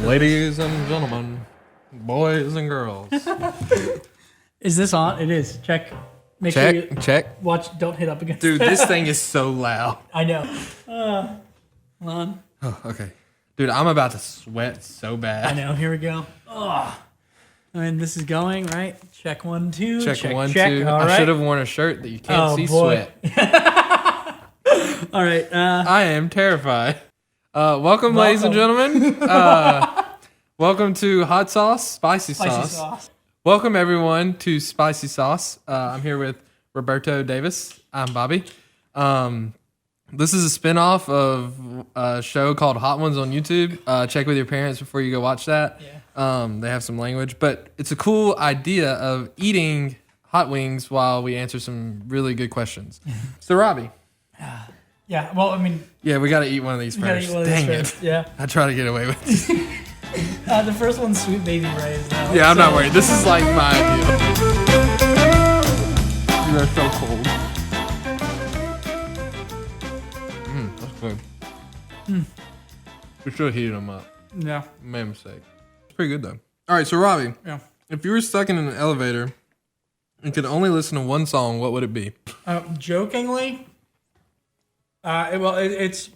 Ladies and gentlemen, boys and girls. Is this on? It is. Check. Make Check, sure you check. watch. Don't hit up against. Dude, this thing is so loud. I know. Hold on. Oh, okay. Dude, I'm about to sweat so I bad. know. Here we go. Oh. I mean, this is going right. Check 1, 2. Check one, check. two. All I right. should have worn a shirt that you can't Oh, see boy. sweat. All right. I am terrified. Welcome, ladies and Welcome. gentlemen. Welcome to Hot Sauce, Spicy Spicy Sauce. sauce. Welcome, everyone, to Spicy Sauce. I'm here with Roberto Davis. I'm Bobby. This is a spinoff of a show called Hot Ones on YouTube. Check with your parents before you go watch that. Yeah. They have some language, but it's a cool idea of eating hot wings while we answer some really good questions. So, Robbie. Yeah. Well, I mean, Yeah, we got to eat one of these you gotta first. eat one of these Dang first. it. Yeah. I try to get away with it. The first one's Sweet Baby Ray's. Though. Yeah, I'm So- not worried. This is like my idea. These are so cold. That's good. We should have heated them up. Yeah. Made a mistake. It's pretty good though. All right, so Robbie, Yeah. if you were stuck in an elevator and could only listen to one song, what would it be? Jokingly, it's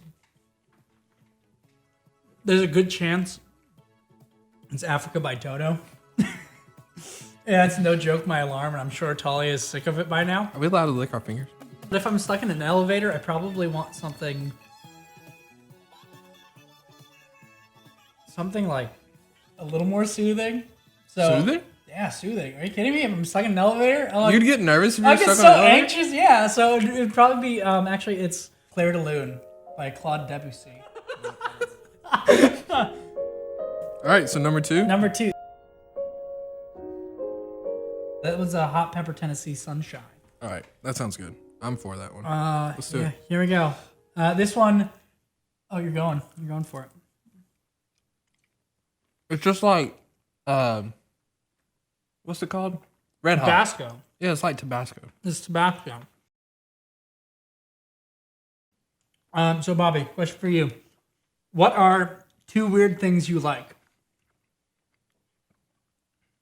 there's a good chance it's Africa by Toto. Yeah, it's no joke, my alarm, and I'm sure Talia is sick of it by now. Are we allowed to lick our fingers? But if I'm stuck in an elevator, I probably want something like a little more soothing. So, Soothing? Yeah, soothing. Are you kidding me? If I'm stuck in an elevator, I'm like, You'd get nervous if you I were get stuck so on an elevator? anxious. Yeah, so it'd probably be actually it's Claire de Lune by Claude Debussy. All right, so number 2. Number 2. That was a Hot Pepper Tennessee Sunshine. All right, that sounds good. I'm for that one. Let's do Yeah, it. here we go. This one, oh, you're going for it. It's just like, what's it called? Red Hot. Tabasco. Yeah, it's like Tabasco. This is Tabasco. So Bobby, question for you. What are 2 weird things you like?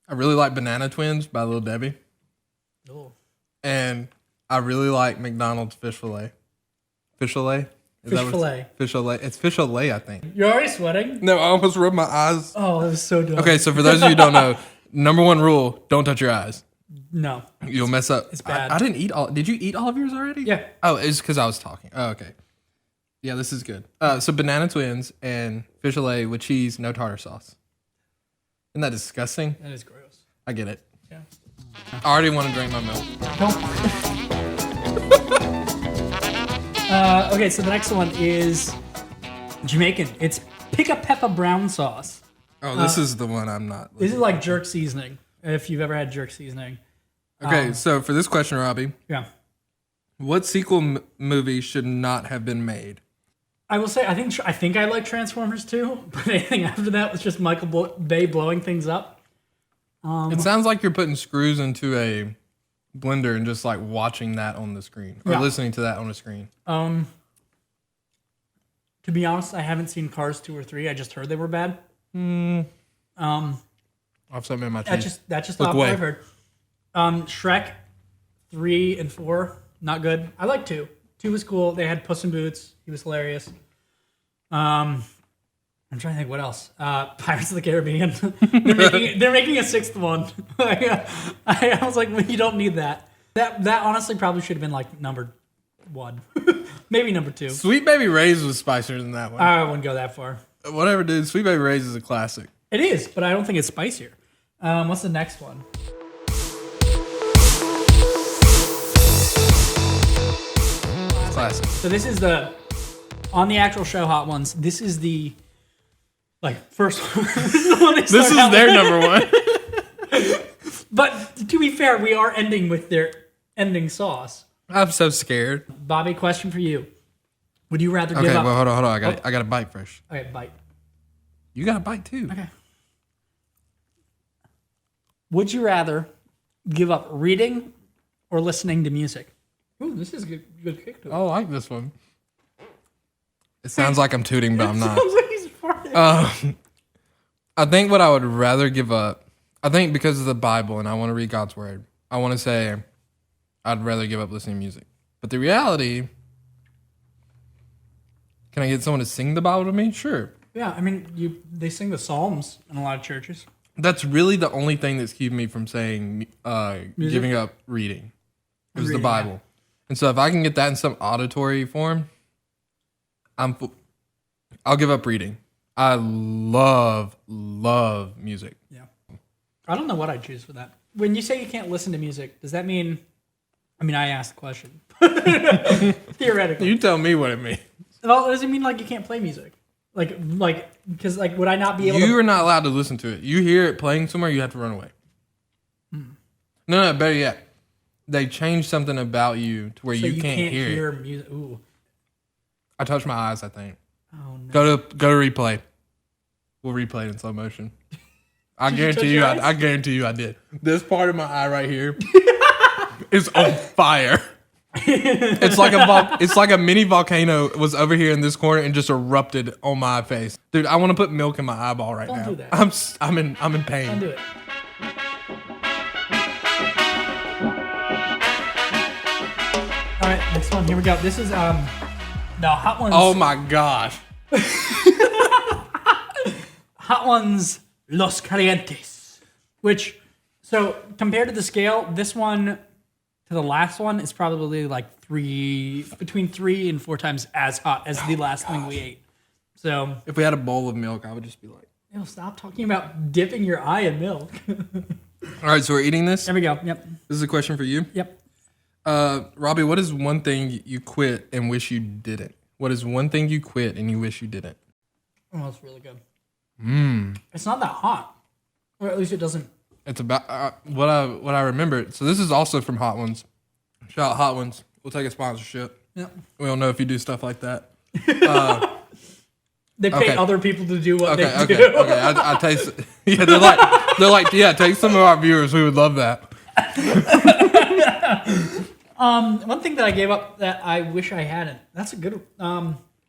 I really like Banana Twins by Lil Debbie. Oh. And I really like McDonald's fish fillet. Fish fillet? Fish fillet. Fish fillet. It's fish fillet, I think. You're already sweating? No, I almost rubbed my eyes. Oh, that was so dumb. Okay, so for those of you who don't know, number 1 rule, don't touch your eyes. No. You'll mess up. It's bad. I didn't eat all. Did you eat all of yours already? Yeah. Oh, it's because I was talking. Oh, okay. Yeah, this is good. So Banana Twins and fish fillet with cheese, no tartar sauce. Isn't that disgusting? That is gross. I get it. Yeah. I already want to drink my milk. Okay, so the next one is Jamaican. It's Pica Peppa brown sauce. Oh, this is the one I'm not. This is like jerk seasoning, if you've ever had jerk seasoning. Okay, so for this question, Robbie, Yeah. what sequel movie should not have been made? I will say, I think I like Transformers too, but anything after that was just Michael Bay blowing things up. It sounds like you're putting screws into a blender and just like watching that on the screen or Yeah. listening to that on the screen. To be honest, I haven't seen Cars 2 or 3. I just heard they were bad. Offset me my teeth. That's just Look off what away. I've heard. Shrek 3 and 4, not good. I like 2. 2 was cool. They had Puss in Boots. He was hilarious. I'm trying to think what else. Pirates of the Caribbean. they're making a 6th one. I was like, well, you don't need that. That honestly probably should have been like number 1, maybe number 2. Sweet Baby Ray's was spicier than that one. I wouldn't go that far. Whatever, dude. Sweet Baby Ray's is a classic. It is, but I don't think it's spicier. What's the next one? Classic. So this is on the actual show Hot Ones. This is the first one. This is the one they This start is out their with. number 1. But to be fair, we are ending with their ending sauce. I'm so scared. Bobby, question for you: would you rather Okay, give up? well, hold on. I got a bite first. Okay, bite. You got a bite too. Okay. Would you rather give up reading or listening to music? Ooh, this is a good kick to it. I like this one. It sounds like I'm tooting, but I'm not. Sounds like he's farting. I think what I would rather give up, I think because of the Bible and I want to read God's word, I want to say I'd rather give up listening to music. But the reality, can I get someone to sing the Bible to me? Sure. Yeah, I mean, they sing the Psalms in a lot of churches. That's really the only thing that's keeping me from saying giving up reading. It was the Bible. Yeah. And so if I can get that in some auditory form, I'll give up reading. I love music. Yeah. I don't know what I'd choose for that. When you say you can't listen to music, does that mean... I mean, I asked the question. Theoretically. You tell me what it means. Well, does it mean like you can't play music? Like, because like, would I not be able You are not allowed to listen to it. You hear it playing somewhere, you have to run away. No, better yet. They changed something about you to where so you can't hear it. Music. Ooh. I touched my eyes, I think. Oh, no. Go to replay. We'll replay it in slow motion. I guarantee you I did. This part of my eye right here is on fire. It's like a mini volcano was over here in this corner and just erupted on my face. Dude, I want to put milk in my eyeball right now. Don't do that. I'm in pain. Don't do it. All right, next one. Here we go. This is the Hot Ones. Oh my gosh. Hot Ones Los Calientes. Which, so compared to the scale, this one to the last one is probably like between 3 and 4 times as hot as the last thing we ate. So if we had a bowl of milk, I would just be like, "Ew, stop talking about dipping your eye in milk." All right, so we're eating this. There we go. Yep. This is a question for you. Yep. Robbie, what is one thing you quit and wish you didn't? What is one thing you quit and you wish you didn't? Oh, it's really good. It's not that hot, or at least it doesn't. It's about what I remember. So this is also from Hot Ones. Shout out Hot Ones. We'll take a sponsorship. Yep. We don't know if you do stuff like that. They pay other people to do what they do. Okay. I taste. Yeah, they're like, yeah. Take some of our viewers. We would love that. One thing that I gave up that I wish I hadn't. That's a good.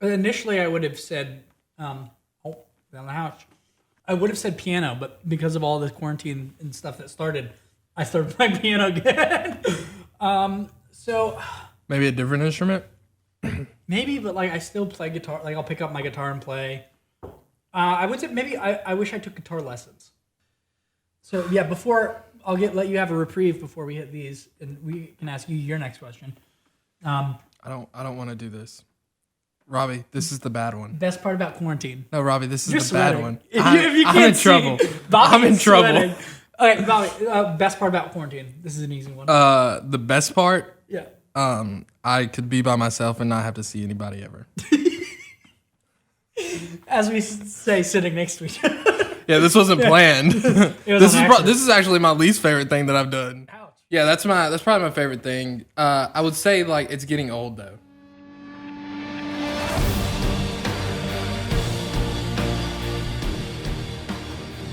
Initially, I would have said, on the house. I would have said piano, but because of all the quarantine and stuff that started, I started playing piano again. So maybe a different instrument. Maybe, but like I still play guitar. Like I'll pick up my guitar and play. I would say maybe I wish I took guitar lessons. So yeah, before I'll let you have a reprieve before we hit these, and we can ask you your next question. I don't want to do this, Robbie. This is the bad one. Best part about quarantine. No, Robbie, this is You're the sweating. bad one. If you I'm can't in trouble. I'm in trouble. Okay, Bobby. Best part about quarantine. This is an easy one. The best part. Yeah. I could be by myself and not have to see anybody ever. As we say, sitting next to each other. Yeah, this wasn't planned. This is actually my least favorite thing that I've done. Ouch. Yeah, that's probably my favorite thing. I would say like it's getting old though.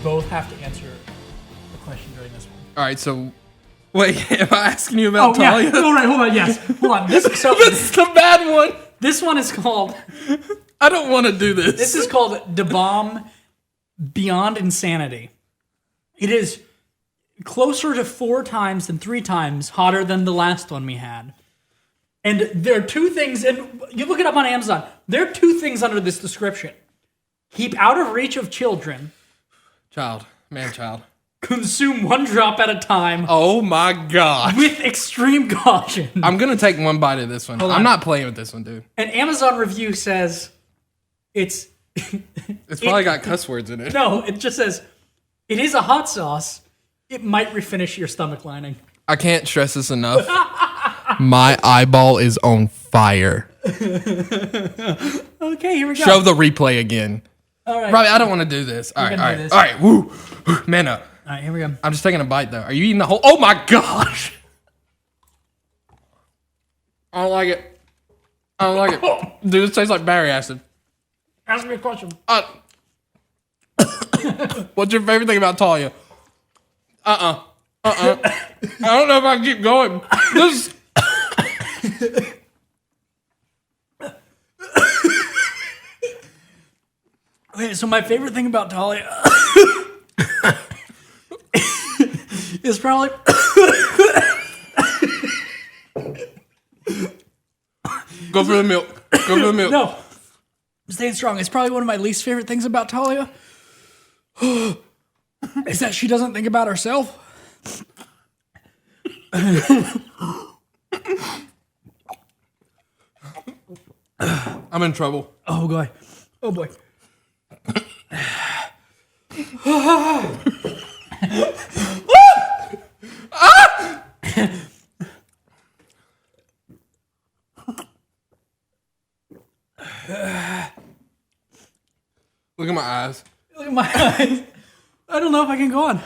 Both have to answer the question during this one. All right, so wait, am I asking you about Talia? Yeah. All right, hold on. Yes, hold on. This is the bad one. This one is called. I don't want to do this. This is called Da Bomb Beyond Insanity. It is closer to 4 times than 3 times hotter than the last one we had. And there are 2 things, and you look it up on Amazon. There are 2 things under this description: keep out of reach of children. Child. Consume 1 drop at a time. Oh my god. With extreme caution. I'm gonna take one bite of this one. I'm not playing with this one, dude. An Amazon review says it's probably got cuss words in it. No, it just says it is a hot sauce. It might refinish your stomach lining. I can't stress this enough. My eyeball is on fire. Okay, here we go. Show the replay again. All right. Robbie, I don't want to do this. All right. Woo. Man up. All right, here we go. I'm just taking a bite, though. Are you eating the whole... Oh, my gosh. I don't like it. Dude, this tastes like battery acid. Ask me a question. What's your favorite thing about Talia? I don't know if I can keep going. This... Okay, so my favorite thing about Talia It's probably Go for the milk. Go for the milk. no. I'm staying strong. It's probably one of my least favorite things about Talia. Is that she doesn't think about herself. I'm in trouble. Oh boy. Oh boy. Look at my eyes. Look at my eyes. I don't know if I can go on.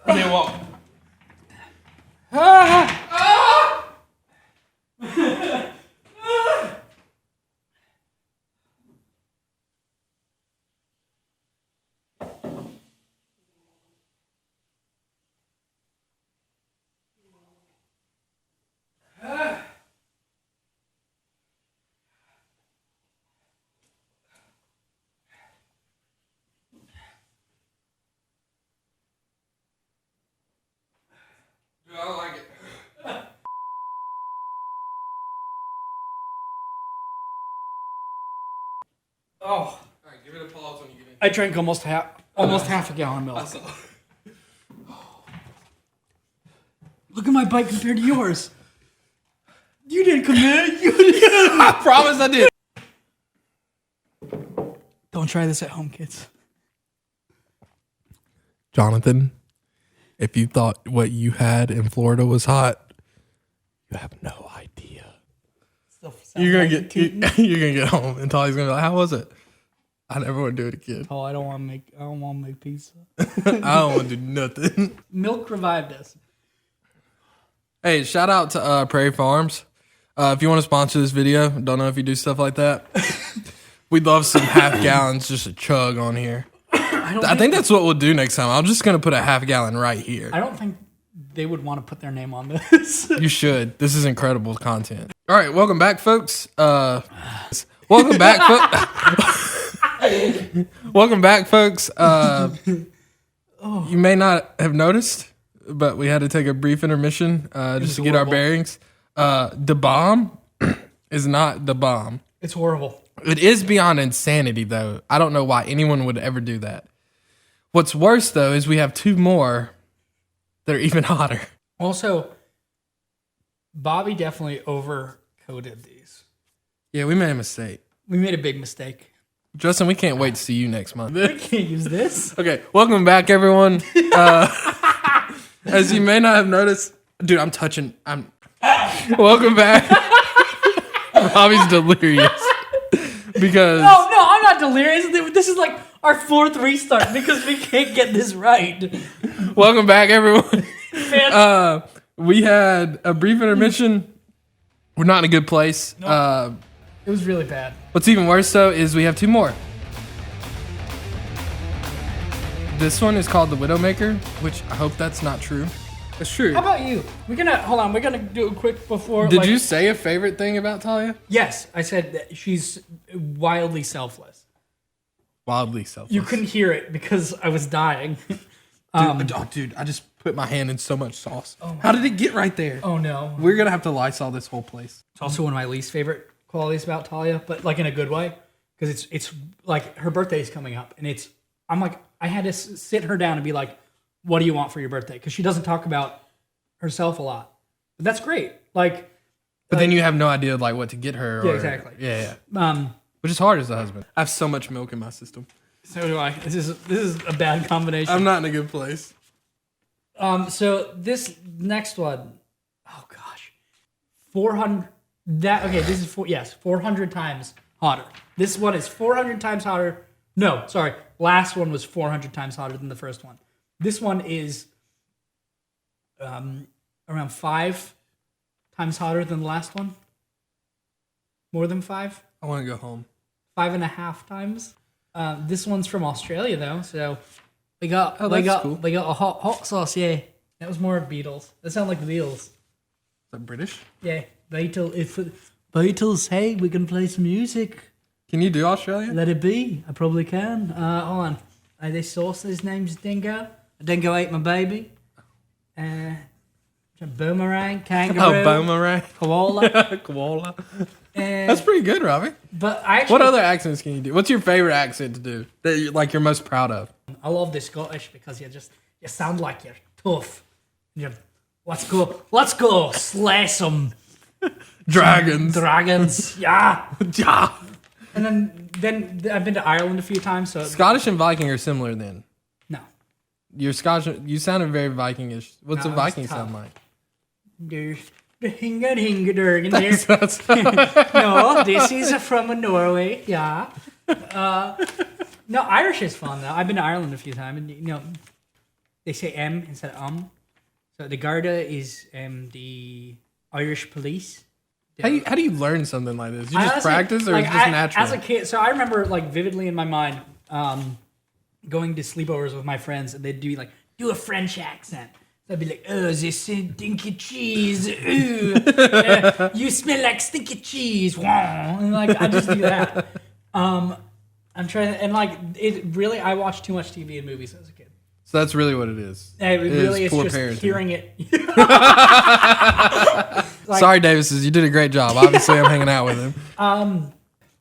I need to walk. Dude, I don't like it. Oh, All right, give it a pause when you get in. I drank almost half a gallon of milk. That's all. Look at my bite compared to yours. You didn't commit. You didn't. I promise I did. Don't try this at home, kids. Jonathan, if you thought what you had in Florida was hot, you have no idea. You're gonna get home and Tali's gonna be like, "How was it?" I never want to do it again. Oh, I don't want to make pizza. I don't want to do nothing. Milk revived us. Hey, shout out to Prairie Farms. If you want to sponsor this video, don't know if you do stuff like that. We'd love some half gallons just a chug on here. I think that's what we'll do next time. I'm just gonna put a half gallon right here. I don't think they would want to put their name on this. You should. This is incredible content. All right, welcome back, folks. Welcome back, welcome back, folks. You may not have noticed, but we had to take a brief intermission just to get our bearings. The bomb is not the bomb. It's horrible. It is beyond insanity, though. I don't know why anyone would ever do that. What's worse, though, is we have two more that are even hotter. Also, Bobby definitely overcoated these. Yeah, we made a mistake. We made a big mistake. Justin, we can't wait to see you next month. I can't use this. Okay, welcome back, everyone. As you may not have noticed, dude, welcome back. Bobby's delirious because No, I'm not delirious. This is like our fourth restart because we can't get this right. welcome back, everyone. Man, We had a brief intermission. We're not in a good place. it was really bad. What's even worse, though, is we have two more. This one is called the Widowmaker, which I hope that's not true. It's true. How about you? We're gonna do it quick before. Did you say a favorite thing about Talia? Yes, I said that she's wildly selfless. Wildly selfless. You couldn't hear it because I was dying. Dude, I just put my hand in so much sauce. How did it get right there? Oh no. We're gonna have to Lysol this whole place. It's also one of my least favorite qualities about Talia, but like in a good way, because it's like her birthday is coming up, and I'm like I had to sit her down and be like, "What do you want for your birthday?" Because she doesn't talk about herself a lot, but that's great. Like, But then you have no idea like what to get her. Yeah, or- exactly. Yeah. um, Which is hard as a husband. I have so much milk in my system. so do I. This is a bad combination. I'm not in a good place. So this next one, oh gosh, 400. This is 400 times hotter. This one is 400 times hotter. No, sorry, last one was 400 times hotter than the first one. This one is around 5 times hotter than the last one. More than 5. I want to go home. 5.5 times. This one's from Australia though, so they got Oh, they that's got cool. they got a hot sauce. Yeah, that was more Beatles. That sounded like the Beatles. Is that British? Yeah, Beatles. If Beatles, hey, we can play some music. Can you do Australia? Let it be. I probably can. Hold on. This sauce, his name's Dingo. Dingo ate my baby. Boomerang, kangaroo. Oh, boomerang. Koala. Koala. And, That's pretty good, Robbie. but I actually, What other accents can you do? What's your favorite accent to do that you're most proud of? I love the Scottish because you sound like you're tough. You're, let's go slay some Dragons. dragons. Yeah. Yeah. And then I've been to Ireland a few times, so Scottish and Viking are similar then. no. You're Scottish. You sounded very Vikingish. What's No, a it's Viking tough. sound like? There's the hinga there. That's- No, this is from Norway. Yeah. No, Irish is fun though. I've been to Ireland a few times, and they say M instead of So the Garda is the Irish police. how do you learn something like this? You I just honestly- practice, or like, it's just natural? As a kid, so I remember like vividly in my mind going to sleepovers with my friends, and they'd do a French accent. So I'd be like, "Oh, this stinky cheese. Ooh, you smell like stinky cheese." Wah. And like I just do that. I'm trying to, and like it really. I watched too much TV and movies as a kid. So that's really what it is. It really is poor just parenting. hearing it. Sorry, Davises, you did a great job. Obviously, I'm hanging out with him.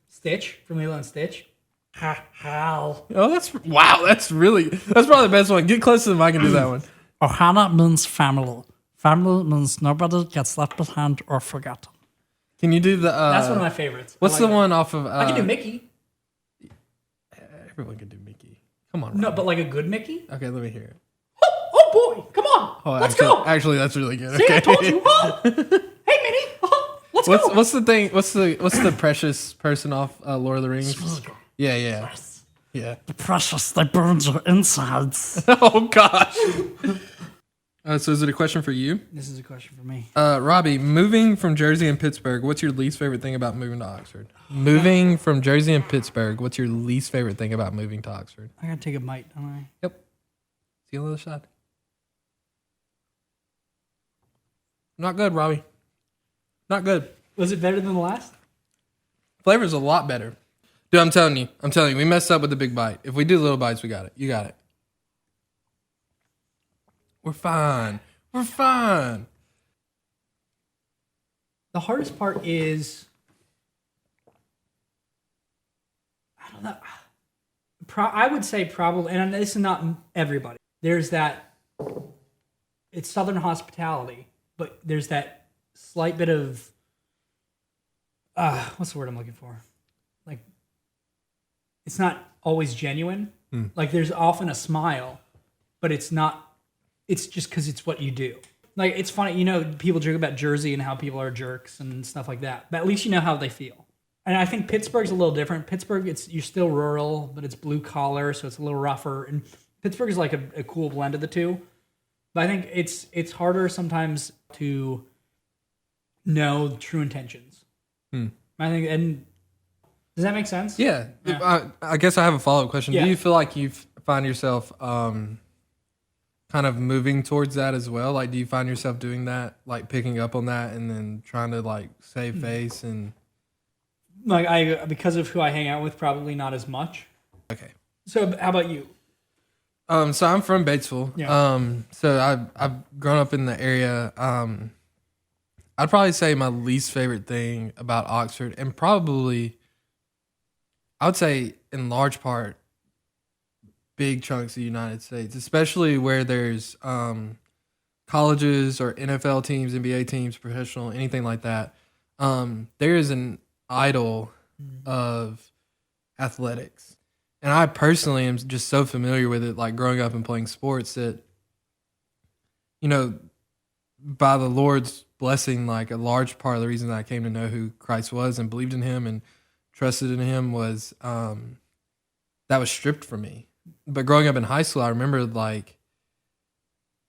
Stitch from Lilo and Stitch. How? Oh, that's that's probably the best one. Get close to the mic and do that one. Ohana means family. Family means nobody gets left behind or forgotten. Can you do the? That's one of my favorites. I What's like the that. one off of? I can do Mickey. Everyone can do Mickey. Come on. No, Rob. but like a good Mickey. Okay, let me hear it. Oh boy, come on, Oh, let's actually, go. Actually, that's really good. See, Okay. I told you. Oh. Hey, Minnie, let's go. What's the thing? What's the precious person off Lord of the Rings? Yeah. The precious, they burn your insides. Oh gosh. So is it a question for you, This is a question for me. Robbie? Moving from Jersey and Pittsburgh, what's your least favorite thing about moving to Oxford? Moving from Jersey and Pittsburgh, what's your least favorite thing about moving to Oxford? I gotta take a bite, don't I? Yep. See you on the other side. Not good, Robbie. Not good. Was it better than the last? Flavor's a lot better. Dude, I'm telling you, we messed up with the big bite. If we do little bites, we got it. You got it. We're fine. The hardest part is, I don't know. I would say probably, and this is not everybody. There's that. It's Southern hospitality, but there's that slight bit of. What's the word I'm looking for? Like, it's not always genuine. Like, there's often a smile, but it's not. It's just because it's what you do. Like, it's funny, people joke about Jersey and how people are jerks and stuff like that. But at least you know how they feel. And I think Pittsburgh's a little different. Pittsburgh, you're still rural, but it's blue collar, so it's a little rougher. And Pittsburgh is like a cool blend of the two. But I think it's harder sometimes to know true intentions. I think, and does that make sense? Yeah. I guess I have a follow-up question. Yeah. Do you feel like you find yourself kind of moving towards that as well? Like, do you find yourself doing that, like picking up on that and then trying to like save face and... Like, because of who I hang out with, probably not as much. Okay. So how about you? So I'm from Batesville. Yeah. So I've grown up in the area. I'd probably say my least favorite thing about Oxford, and probably I would say in large part big chunks of the United States, especially where there's colleges or NFL teams, NBA teams, professional, anything like that. There is an idol of athletics. And I personally am just so familiar with it, like growing up and playing sports, that, by the Lord's blessing, like a large part of the reason that I came to know who Christ was and believed in him and trusted in him was that was stripped from me. But growing up in high school, I remember like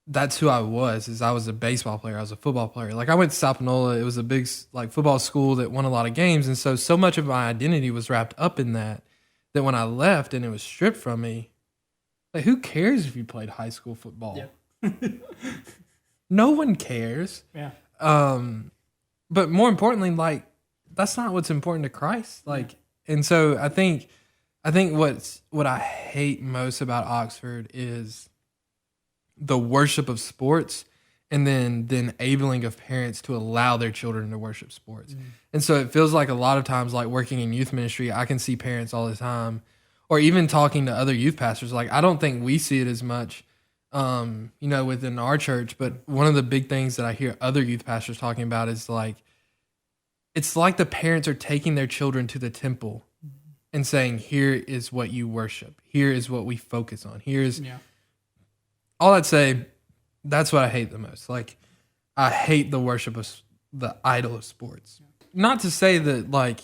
that's who I was. I was a baseball player. I was a football player. Like I went to South Panola. It was a big like football school that won a lot of games. And so much of my identity was wrapped up in that when I left and it was stripped from me, like who cares if you played high school football? Yeah. No one cares. Yeah. But more importantly, like that's not what's important to Christ. Like And so I think what I hate most about Oxford is the worship of sports and then the enabling of parents to allow their children to worship sports. And so it feels like a lot of times, like working in youth ministry, I can see parents all the time, or even talking to other youth pastors. Like, I don't think we see it as much, within our church, but one of the big things that I hear other youth pastors talking about is like, it's like the parents are taking their children to the temple and saying, here is what you worship. Here is what we focus on. Here's all I'd say. That's what I hate the most. Like, I hate the worship of the idol of sports. Not to say that, like,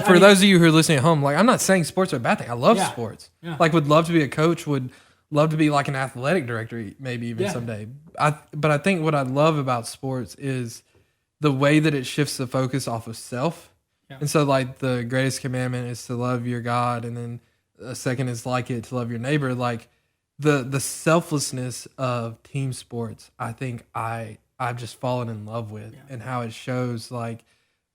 for those of you who are listening at home, like, I'm not saying sports are a bad thing. I love sports. Yeah. Like, would love to be a coach, would love to be like an athletic director, maybe even someday. But I think what I love about sports is the way that it shifts the focus off of self. Yeah. And so, like, the greatest commandment is to love your God, and then a second is like it, to love your neighbor. Like, the selflessness of team sports, I think I've just fallen in love with, and how it shows, like,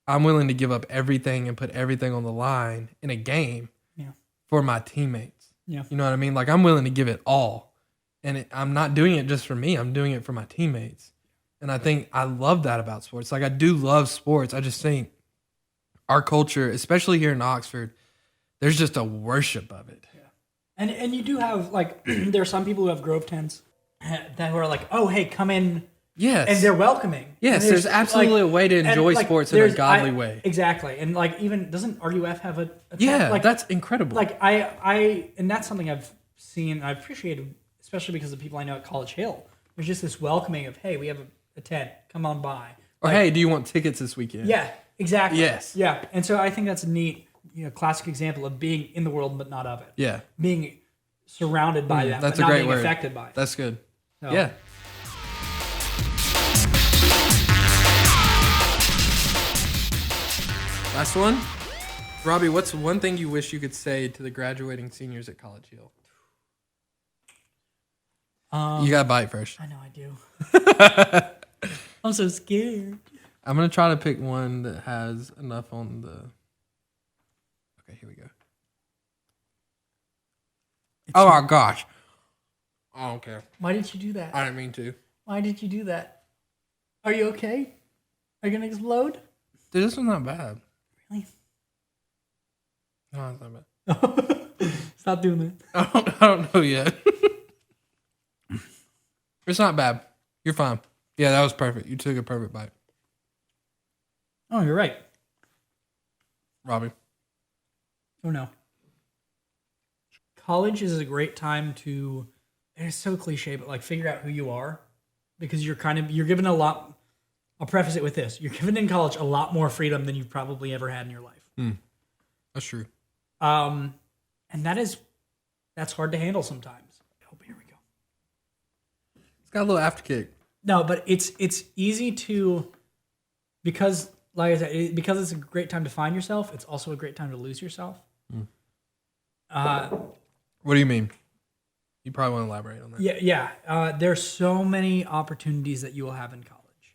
I'm willing to give up everything and put everything on the line in a game for my teammates. Yeah. You know what I mean? Like, I'm willing to give it all, and I'm not doing it just for me. I'm doing it for my teammates. And I think I love that about sports. Like, I do love sports. I just think our culture, especially here in Oxford, there's just a worship of it. And you do have, like, there are some people who have grove tents that who are like, oh, hey, come in. Yes. And they're welcoming. Yes, there's absolutely a way to enjoy sports in a godly way. Exactly. And, like, even, doesn't RUF have a yeah, like, that's incredible. Like, and that's something I've seen, I've appreciated, especially because of the people I know at College Hill. There's just this welcoming of, hey, we have a tent, come on by. Or, like, hey, do you want tickets this weekend? Yeah, exactly. Yes. Yeah. And so I think that's a neat, classic example of being in the world but not of it. Yeah. Being surrounded by that, that's but a not great being word. affected by it. That's good. So. Yeah. Last one. Robbie, what's one thing you wish you could say to the graduating seniors at College Hill? You got to bite first. I know I do. I'm so scared. I'm going to try to pick one that has enough on the... Okay, here we go. Oh my gosh. I don't care. Why did you do that? I didn't mean to. Why did you do that? Are you okay? Are you going to explode? Dude, this one's not bad. Really? No, it's not bad. Stop doing that. I don't know yet. It's not bad. You're fine. Yeah, that was perfect. You took a perfect bite. Oh, you're right. Robbie. Oh, no. College is a great time to, it's so cliche, but, like, figure out who you are, because you're given a lot. I'll preface it with this. You're given in college a lot more freedom than you've probably ever had in your life. That's true. And that's hard to handle sometimes. Oh, here we go. It's got a little afterkick. No, but it's easy to, because, like I said, because it's a great time to find yourself, it's also a great time to lose yourself. What do you mean? You probably want to elaborate on that. Yeah. There's so many opportunities that you will have in college,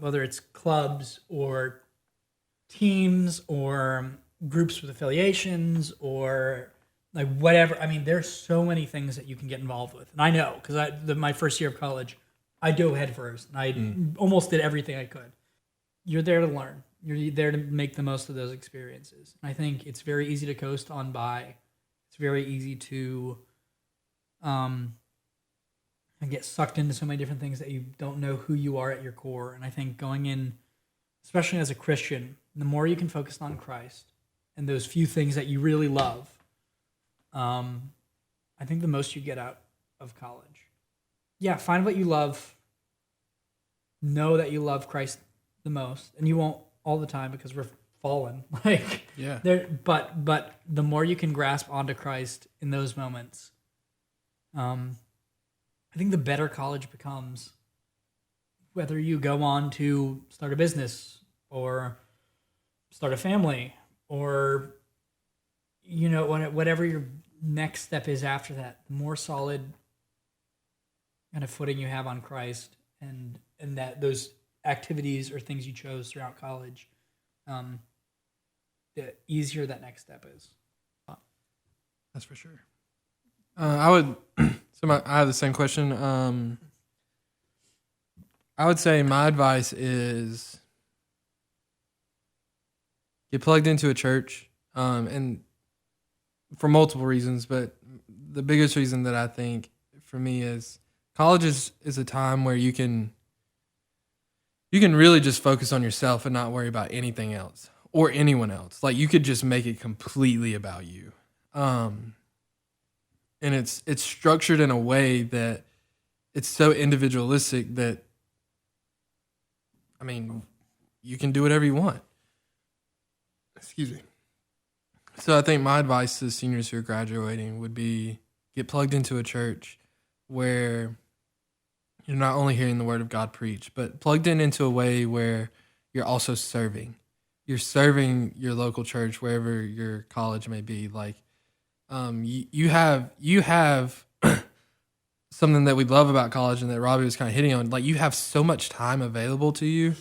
whether it's clubs or teams or groups with affiliations or, like, whatever. I mean, there's so many things that you can get involved with. And I know, because my first year of college, I dove headfirst, and I almost did everything I could. You're there to learn. You're there to make the most of those experiences. And I think it's very easy to coast on by. It's very easy to and get sucked into so many different things that you don't know who you are at your core. And I think going in, especially as a Christian, the more you can focus on Christ and those few things that you really love, I think the most you get out of college. Yeah, find what you love. Know that you love Christ the most, and you won't all the time because we're fallen. But the more you can grasp onto Christ in those moments, I think the better college becomes. Whether you go on to start a business or start a family or whatever your next step is after that, the more solid kind of footing you have on Christ and that those activities or things you chose throughout college, the easier that next step is. That's for sure. I would. I have the same question. I would say my advice is get plugged into a church, and for multiple reasons, but the biggest reason that I think for me is college is a time where you can really just focus on yourself and not worry about anything else or anyone else. Like you could just make it completely about you. And it's structured in a way that it's so individualistic that, I mean, you can do whatever you want. Excuse me. So I think my advice to seniors who are graduating would be get plugged into a church where you're not only hearing the word of God preached, but plugged into a way where you're also serving. You're serving your local church, wherever your college may be. Like, you have something that we love about college and that Robbie was kind of hitting on. Like, you have so much time available to you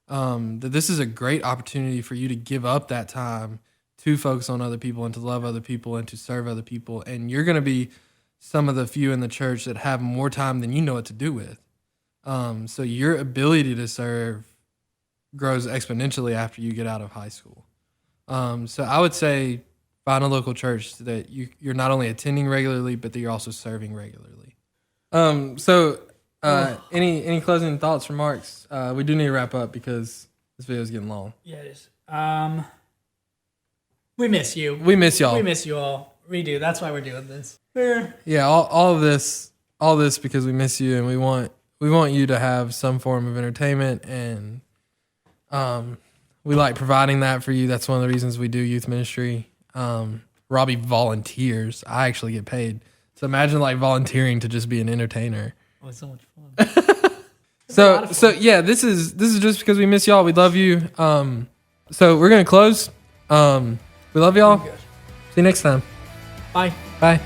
that this is a great opportunity for you to give up that time to focus on other people and to love other people and to serve other people. And you're going to be some of the few in the church that have more time than you know what to do with. So your ability to serve grows exponentially after you get out of high school. So I would say find a local church that you're not only attending regularly, but that you're also serving regularly. Any closing thoughts, remarks? We do need to wrap up because this video is getting long. Yeah, it is. We miss you. We miss y'all. We miss you all. We do. That's why we're doing this. Yeah, all this because we miss you and we want you to have some form of entertainment, and we like providing that for you. That's one of the reasons we do youth ministry. Robbie volunteers. I actually get paid. So imagine like volunteering to just be an entertainer. Oh, it's so much fun. So yeah, this is just because we miss y'all. We love you. So we're gonna close. We love y'all. See you next time. Bye. Bye.